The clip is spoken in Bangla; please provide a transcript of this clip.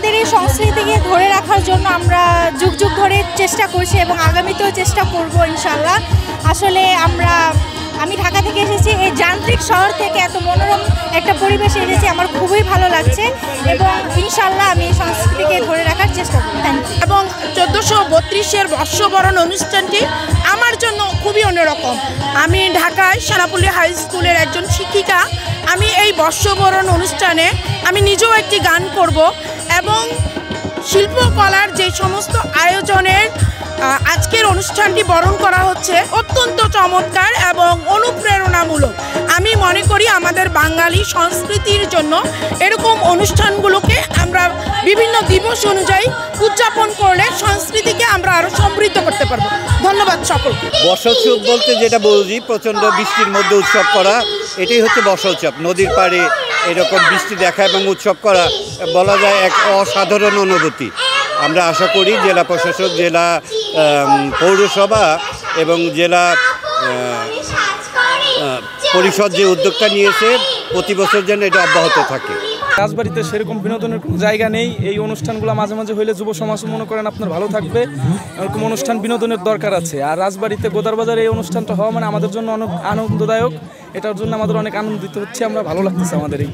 আমাদের এই সংস্কৃতিকে ধরে রাখার জন্য আমরা যুগ যুগ ধরে চেষ্টা করছি এবং আগামীতেও চেষ্টা করব ইনশাল্লাহ। আসলে আমি ঢাকা থেকে এসেছি, এই যান্ত্রিক শহর থেকে এত মনোরম একটা পরিবেশে এসেছি, আমার খুবই ভালো লাগছে এবং ইনশাল্লাহ আমি এই সংস্কৃতিকে ধরে রাখার চেষ্টা করব। এবং 1432-এর বর্ষবরণ অনুষ্ঠানটি আমার জন্য খুবই অন্যরকম। আমি ঢাকায় সেনাপল্লী হাই স্কুলের একজন শিক্ষিকা। আমি এই বর্ষবরণ অনুষ্ঠানে আমি নিজেও একটি গান করব এবং শিল্পকলার যে সমস্ত আয়োজনের আজকের অনুষ্ঠানটি বরণ করা হচ্ছে অত্যন্ত চমৎকার এবং অনুপ্রেরণামূলক। আমি মনে করি আমাদের বাঙালি সংস্কৃতির জন্য এরকম অনুষ্ঠানগুলোকে আমরা বিভিন্ন দিবস অনুযায়ী উদযাপন করলে সংস্কৃতিকে আমরা আরও সমৃদ্ধ করতে পারবো। ধন্যবাদ সকলকে। বর্ষা উৎসব বলতে যেটা বুঝি প্রচণ্ড বৃষ্টির মধ্যে উৎসব করা, এটাই হচ্ছে বর্ষা উৎসব। নদীর পাড়ে এরকম বৃষ্টি দেখা এবং উৎসব করা বলা যায় এক অসাধারণ অনুভূতি। আমরা আশা করি জেলা প্রশাসক, জেলা পৌরসভা এবং জেলা পরিষদ যে উদ্যোগটা নিয়েছে প্রতি বছর যেন এটা অব্যাহত থাকে। রাজবাড়িতে সেরকম বিনোদনের কোনো জায়গা নেই। এই অনুষ্ঠানগুলো মাঝে মাঝে হইলে যুব সমাজ মনে করেন আপনার ভালো থাকবে, এরকম অনুষ্ঠান বিনোদনের দরকার আছে। আর রাজবাড়িতে গোদার বাজারে এই অনুষ্ঠানটা হওয়া মানে আমাদের জন্য অনেক আনন্দদায়ক। এটার জন্য আমাদের অনেক আনন্দিত হচ্ছে, আমরা ভালো লাগতেছে আমাদের এই